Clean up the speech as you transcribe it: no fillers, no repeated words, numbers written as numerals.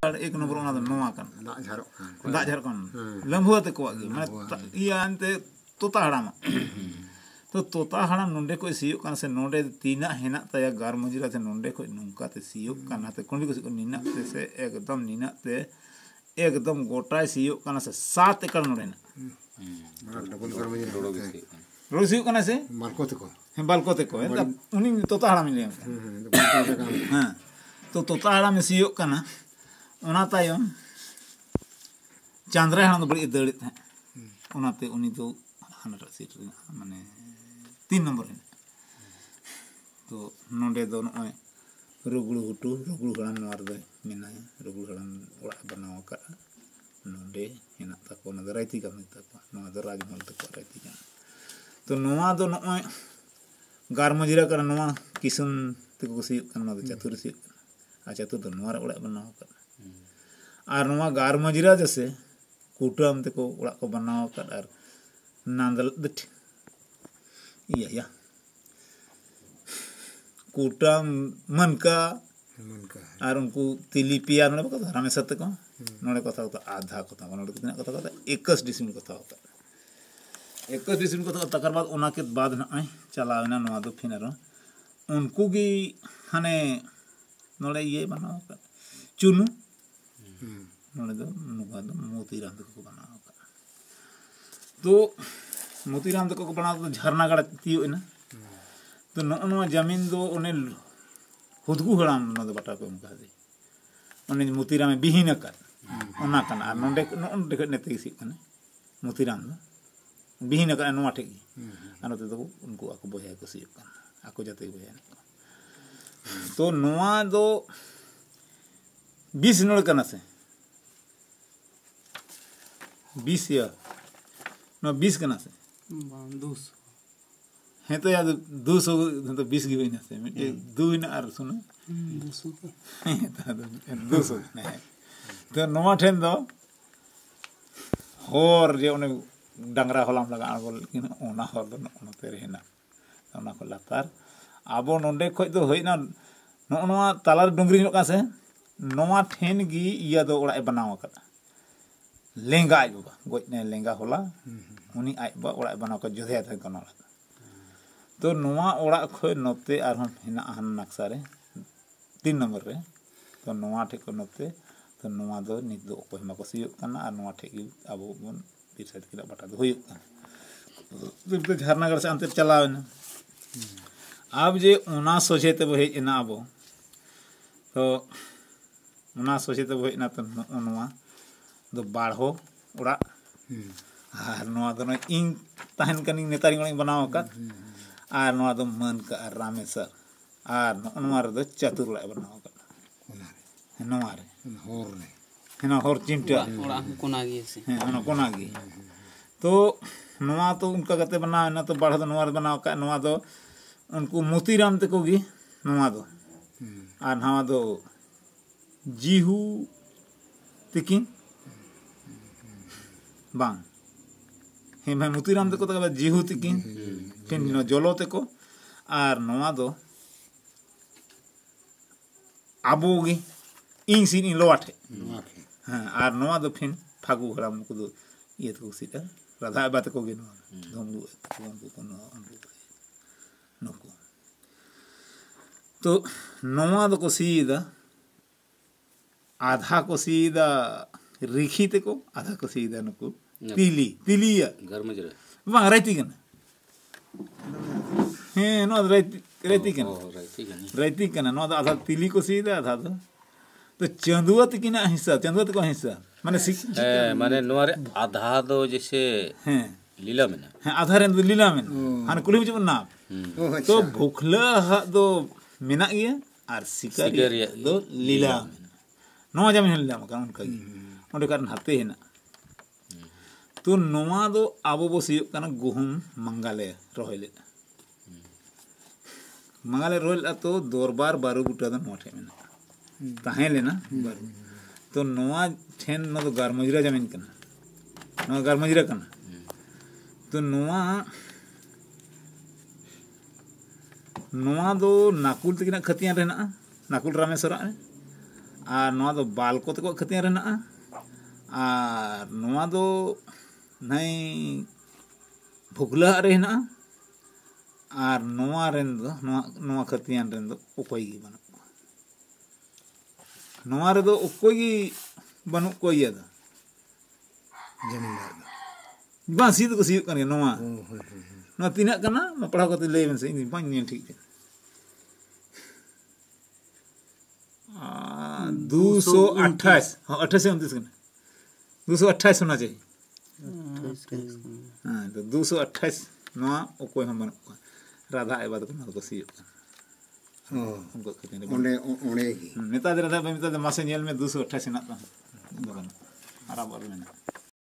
ᱥᱟᱱᱛᱟᱲ एक नंबर ओना दो नोआ कन दाग झार कन लंबुआ ते कोआ गे माने इया अंते तोता हड़ाम तो तोता हड़ाम नोंडे को सियोक कन से नोंडे तीना हेना तया गार मजिरा से नोंडे को नुंका ते सियोक कन ते कोंडी को निना ते से एकदम निना ते एकदम गोटाय सियोक कन से 7 एकड़ नोंडे ना डबल गार मजिरा रोड सियोक कन से बालको ते को उनी तोता हड़ाम ले हां तो तोता हड़ाम सियोक कन ओना तायम चांद्रा हड़ाम बड़ी दड़े था ओनाते उनी तो हानरा सीट माने 3 नंबर तो नोंडे दो नय रुगुड़ू हुटू रुगुड़ू हड़ाम नवार दो मेना रुगुड़ू हड़ाम ओड़ा बनाव का नोंडे हेना ताको ना रायती का ताको नवा दो राजमहल तक रायती का तो नवा दो नय गार मजिरा कर नवा किसुन तको सियोक कन ना चतुर सियोक आ चतुर दो नवा ओड़ा बनाव का और नवा गार मजिरा जैसे कुटुम तको ओड़ा को बनाव का और नांदल दट iya कुटुम मन का और उनको तिलिपिया नोड़े को रामे सत्य को नोड़े कथा तो आधा कथा नोड़े कितना कथा 21 डिसेंबर कथा होता 21 डिसेंबर कथा तकर बाद ओना के बाद न चलावेना नवा दो फिनर उनको की हाने नोड़े ये बनाओ का चुनु नोड़े दो नुका दो मोतीराम को बनाओ का तो मोतीराम तक को बना तो झरना गड़ा तीयो ना तो नो जमीन दो उन्हें हुदगु हड़ाम नो दो बटा को उनका दे उन्हें मोतीराम में बिहीन कर ओना कना और नोंडे नोंडे नेते सी कने मोतीराम दो बिहीन कर नोवा ठेगी और तो उनको आको बोया को सी कना आको जाते बोया तो नोवा दो 20 नोड़ कना से 20 या नो 20 कना से 200 है तो यार 200 तो 20 की होई ना से मिटे 2 ना और सुनो 200 200 नहीं तो नोवा ठेन दो होर जे उन्हें डंगरा होलाम लगा आगोल किन ओना होर दो ओना तेरे ना ओना को लातार आबो नोंडे खोज दो होई ना नोवा तालार डुंगरी नो का से नोवा ठेन गी इया दो ओड़ा बनाव का लेंगा आई बाबा गोज ने लेंगा होला उनी आई बा ओड़ा बनाव का जोधे था कना तो नोवा ओड़ा खो नोते और हम हिना हन नक्शा रे 3 नंबर रे तो नोवा ठे को नोते तो नोवा दो नित दो को हमा को सियो कना और नोवा ठे गी अब बन तीर साइड किला बटा दो होय तो झरनागढ़ से अंतर चलाव ना अब जे ओना सोचे ते हेज ना अब तो ओना सोचे ते हेज ना तो नोवा दो बाढ़ो ओड़ा और नोवा दो इन तहन कनी नेतारी गणी बनाव का और नोवा दो मन का रामेश्वर और नोवा रे दो चतुर ला बनाव का नोवा रे होर चिमटा ओड़ा कोना गे से ओना कोना गे तो नोवा तो उनका गते बनाव ना तो बाढ़ दो नोवा रे बनाव का नोवा दो उनको मोतीराम तको गी नोवा दो और नोवा दो जीहू तिकिन बांग हे मैं मोतीराम तको तक जीहू तिकिन फिर नो जलो तको और नोवा दो आबोगी इन सीन इन लोआठे हां और नोवा दो फिर फागु हराम को दो ये तो सीता राधा बात को गे नो धमलु को नको तो नोवा दो को सीधा आधा को सीधा रिखी तको आधा को सीधा नको तिलिया घर में जरा बा रायती कना हे नो रायती कना नो आधा तिली को सीधा आधा तो चंदुआ तकिना हिस्सा चंदुआ तको हिस्सा माने नोरे आधा दो जैसे हैं लीला में हैं आधा रे लीला में हान कुली में ना तो भुखला दो मेना गया और शिकारी दो लीला में नोवा जमीन लीला में उनका ओंडे कारण हाते हेना तो नोवा दो आबो बो सियो कना गुहुम मंगाले रोहले तो दरबार बारू बुटा दो नोठे में ताहे लेना बारू तो नोवा ठेन न तो गारमजरा जमीन कना नोवा गारमजरा कना तो नोवा दो नाकुल तकिना खतियान रहना नाकुल रामेश्वर और नवा दो बाल को तक खतियान रहना और नवा दो नहीं भुगला रहना और नवा रेन दो नवा खतियान रेन दो उकोई गी बनु नवा रे दो उकोई गी बनु कोई है जमींदार बस सीध को सीध करने नवा नवा तीन करना मैं पढ़ा करते ले बन से इन बांग नहीं ठीक है 228 हाँ 28 से 29 करना 228 होना चाहिए हाँ तो 228 नवा उकोई हम बनु राधा आए बाद को सीध उनको कहते हैं ओने नेता दे राधा में नेता दे मासे नियल में 228 ना था आराम वाले में